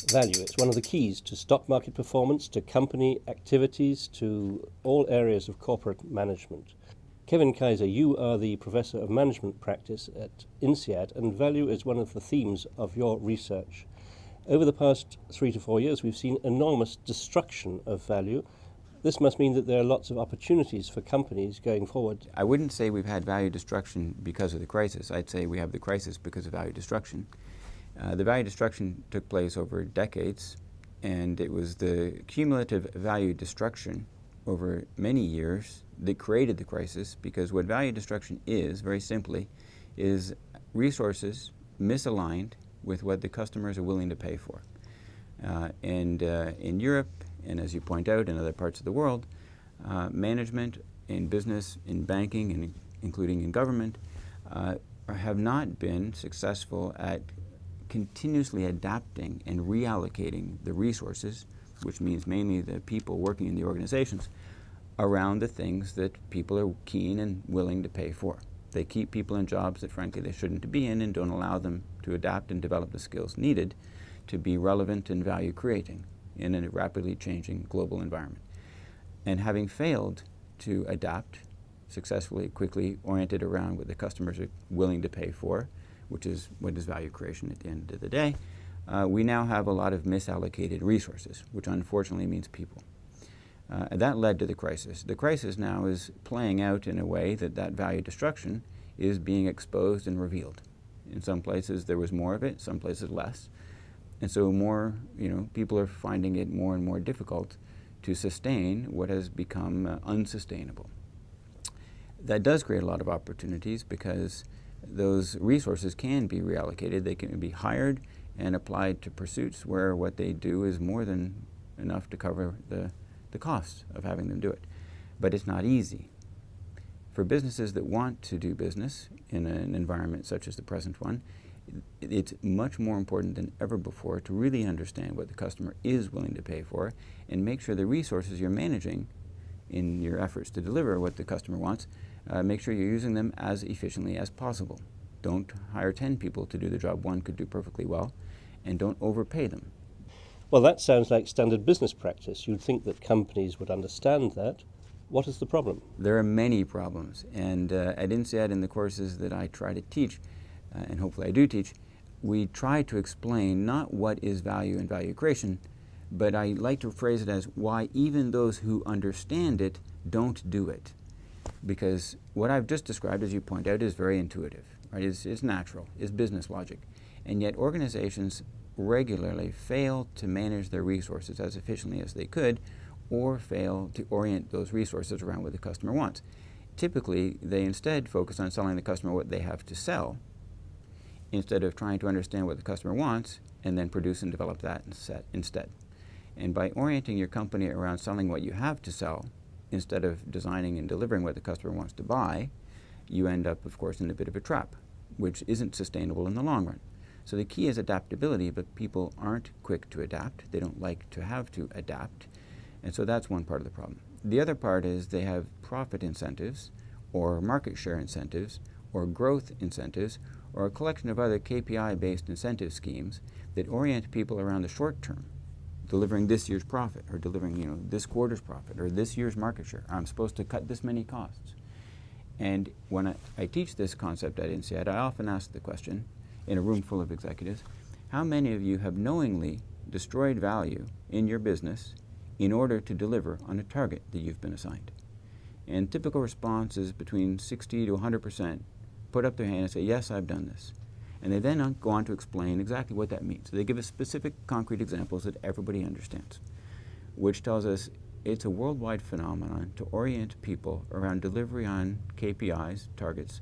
Value. It's one of the keys to stock market performance, to company activities, to all areas of corporate management. Kevin Kaiser, you are the Professor of Management Practice at INSEAD, and value is one of the themes of your research. Over the past 3 to 4 years, we've seen enormous destruction of value. This must mean that there are lots of opportunities for companies going forward. I wouldn't say we've had value destruction because of the crisis. I'd say we have the crisis because of value destruction. The value destruction took place over decades, and it was the cumulative value destruction over many years that created the crisis, because what value destruction is, very simply, is resources misaligned with what the customers are willing to pay for. In Europe, and as you point out, in other parts of the world, management in business, in banking, and including in government, have not been successful at continuously adapting and reallocating the resources, which means mainly the people working in the organizations, around the things that people are keen and willing to pay for. They keep people in jobs that frankly they shouldn't be in and don't allow them to adapt and develop the skills needed to be relevant and value creating in a rapidly changing global environment. And having failed to adapt successfully, quickly, oriented around what the customers are willing to pay for, which is what is value creation at the end of the day, we now have a lot of misallocated resources, which unfortunately means people. That led to the crisis. The crisis now is playing out in a way that value destruction is being exposed and revealed. In some places there was more of it, some places less. And so people are finding it more and more difficult to sustain what has become unsustainable. That does create a lot of opportunities because those resources can be reallocated. They can be hired and applied to pursuits where what they do is more than enough to cover the costs of having them do it. But it's not easy. For businesses that want to do business in an environment such as the present one, it's much more important than ever before to really understand what the customer is willing to pay for and make sure the resources you're managing in your efforts to deliver what the customer wants, make sure you're using them as efficiently as possible. Don't hire 10 people to do the job one could do perfectly well, and don't overpay them. Well, that sounds like standard business practice. You'd think that companies would understand that. What is the problem? There are many problems, and at INSEAD, in the courses that I try to teach, and hopefully I do teach, we try to explain not what is value and value creation, but I like to phrase it as why even those who understand it don't do it. Because what I've just described, as you point out, is very intuitive, right? It's natural, it's business logic. And yet organizations regularly fail to manage their resources as efficiently as they could, or fail to orient those resources around what the customer wants. Typically, they instead focus on selling the customer what they have to sell, instead of trying to understand what the customer wants and then produce and develop that instead. And by orienting your company around selling what you have to sell, instead of designing and delivering what the customer wants to buy, you end up, of course, in a bit of a trap, which isn't sustainable in the long run. So the key is adaptability, but people aren't quick to adapt. They don't like to have to adapt. And so that's one part of the problem. The other part is they have profit incentives or market share incentives or growth incentives or a collection of other KPI-based incentive schemes that orient people around the short term, delivering this year's profit or delivering this quarter's profit or this year's market share. I'm supposed to cut this many costs. And when I teach this concept at INSEAD, I often ask the question in a room full of executives, how many of you have knowingly destroyed value in your business in order to deliver on a target that you've been assigned? And typical response is between 60 to 100% put up their hand and say, yes, I've done this. And they then go on to explain exactly what that means. So they give us specific concrete examples that everybody understands, which tells us it's a worldwide phenomenon to orient people around delivery on KPIs, targets,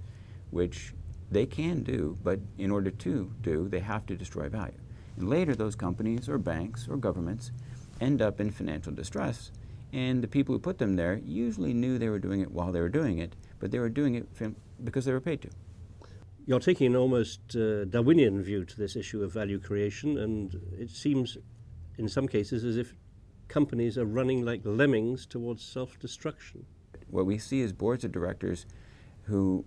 which they can do, but in order to do, they have to destroy value. And later those companies or banks or governments end up in financial distress, and the people who put them there usually knew they were doing it while they were doing it, but they were doing it because they were paid to. You're taking an almost Darwinian view to this issue of value creation, and it seems in some cases as if companies are running like lemmings towards self-destruction. What we see is boards of directors who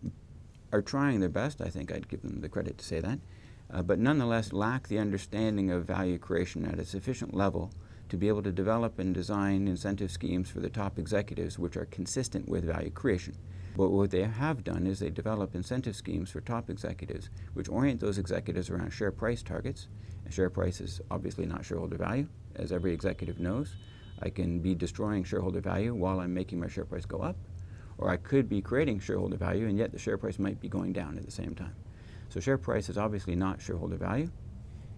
are trying their best, I think I'd give them the credit to say that, but nonetheless lack the understanding of value creation at a sufficient level to be able to develop and design incentive schemes for the top executives which are consistent with value creation. But what they have done is they develop incentive schemes for top executives which orient those executives around share price targets. And share price is obviously not shareholder value, as every executive knows. I can be destroying shareholder value while I'm making my share price go up, or I could be creating shareholder value and yet the share price might be going down at the same time. So share price is obviously not shareholder value,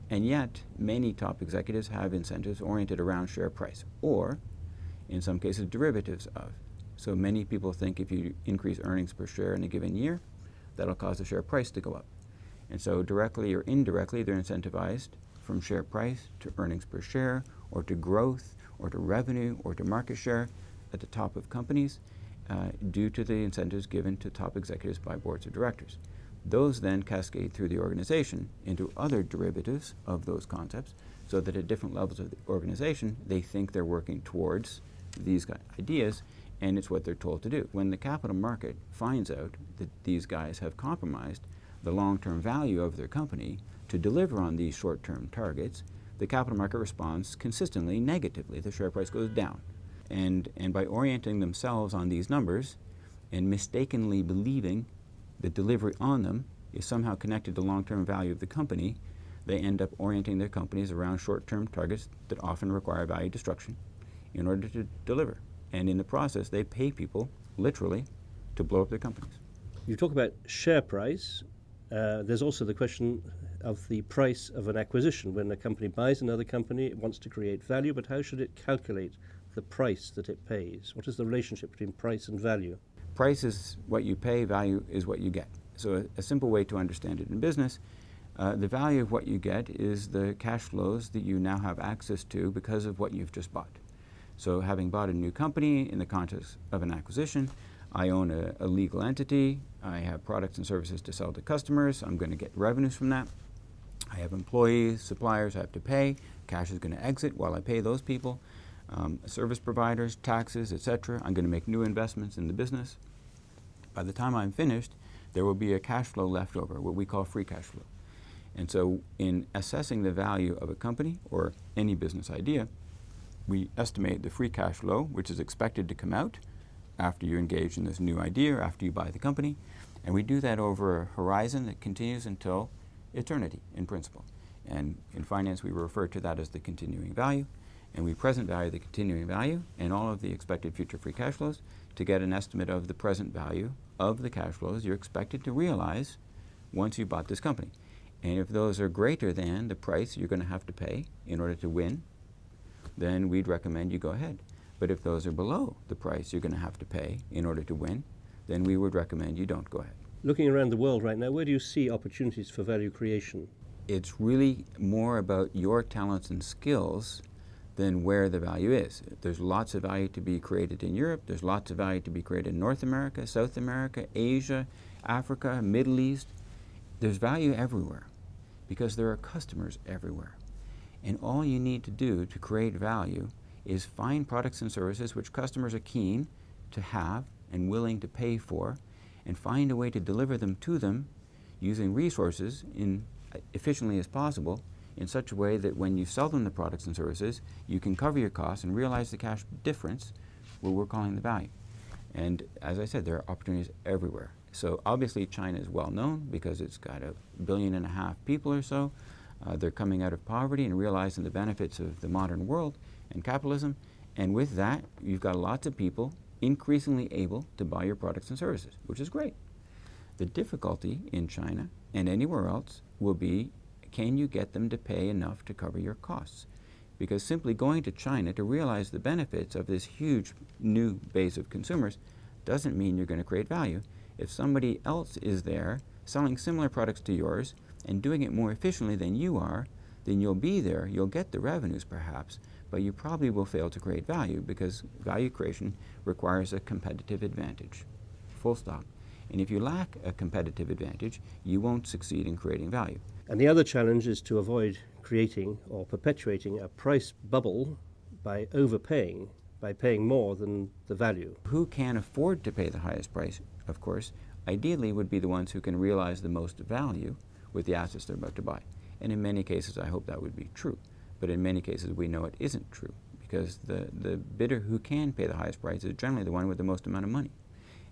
and yet many top executives have incentives oriented around share price, or in some cases derivatives of. So many people think if you increase earnings per share in a given year, that'll cause the share price to go up. And so directly or indirectly, they're incentivized from share price to earnings per share, or to growth, or to revenue, or to market share at the top of companies due to the incentives given to top executives by boards of directors. Those then cascade through the organization into other derivatives of those concepts, so that at different levels of the organization, they think they're working towards these ideas, and it's what they're told to do. When the capital market finds out that these guys have compromised the long-term value of their company to deliver on these short-term targets, the capital market responds consistently negatively. The share price goes down. And by orienting themselves on these numbers and mistakenly believing the delivery on them is somehow connected to long-term value of the company, they end up orienting their companies around short-term targets that often require value destruction in order to deliver. And in the process, they pay people, literally, to blow up their companies. You talk about share price. There's also the question of the price of an acquisition. When a company buys another company, it wants to create value, but how should it calculate the price that it pays? What is the relationship between price and value? Price is what you pay, value is what you get. So a simple way to understand it in business, the value of what you get is the cash flows that you now have access to because of what you've just bought. So having bought a new company in the context of an acquisition, I own a legal entity, I have products and services to sell to customers, I'm going to get revenues from that. I have employees, suppliers I have to pay, cash is going to exit while I pay those people, service providers, taxes, etc. I'm going to make new investments in the business. By the time I'm finished, there will be a cash flow left over, what we call free cash flow. And so in assessing the value of a company or any business idea, we estimate the free cash flow, which is expected to come out after you engage in this new idea or after you buy the company. And we do that over a horizon that continues until eternity, in principle. And in finance, we refer to that as the continuing value. And we present value the continuing value and all of the expected future free cash flows to get an estimate of the present value of the cash flows you're expected to realize once you bought this company. And if those are greater than the price you're going to have to pay in order to win, then we'd recommend you go ahead. But if those are below the price you're going to have to pay in order to win, then we would recommend you don't go ahead. Looking around the world right now, where do you see opportunities for value creation? It's really more about your talents and skills than where the value is. There's lots of value to be created in Europe. There's lots of value to be created in North America, South America, Asia, Africa, Middle East. There's value everywhere because there are customers everywhere. And all you need to do to create value is find products and services which customers are keen to have and willing to pay for, and find a way to deliver them to them using resources efficiently as possible in such a way that when you sell them the products and services, you can cover your costs and realize the cash difference, what we're calling the value. And as I said, there are opportunities everywhere. So obviously China is well known because it's got 1.5 billion people or so. They're coming out of poverty and realizing the benefits of the modern world and capitalism. And with that, you've got lots of people increasingly able to buy your products and services, which is great. The difficulty in China and anywhere else will be, can you get them to pay enough to cover your costs? Because simply going to China to realize the benefits of this huge new base of consumers doesn't mean you're going to create value. If somebody else is there selling similar products to yours and doing it more efficiently than you are, then you'll be there, you'll get the revenues perhaps, but you probably will fail to create value because value creation requires a competitive advantage. Full stop. And if you lack a competitive advantage, you won't succeed in creating value. And the other challenge is to avoid creating or perpetuating a price bubble by overpaying, by paying more than the value. Who can afford to pay the highest price, of course, ideally would be the ones who can realize the most value with the assets they're about to buy. And in many cases, I hope that would be true. But in many cases, we know it isn't true, because the bidder who can pay the highest price is generally the one with the most amount of money.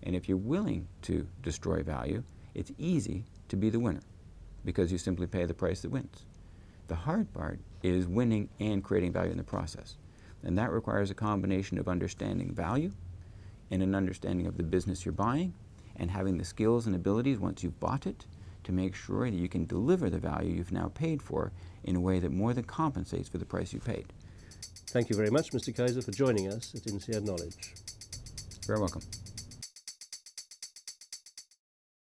And if you're willing to destroy value, it's easy to be the winner, because you simply pay the price that wins. The hard part is winning and creating value in the process. And that requires a combination of understanding value and an understanding of the business you're buying, and having the skills and abilities once you've bought it to make sure that you can deliver the value you've now paid for in a way that more than compensates for the price you paid. Thank you very much, Mr. Kaiser, for joining us at INSEAD Knowledge. Very welcome.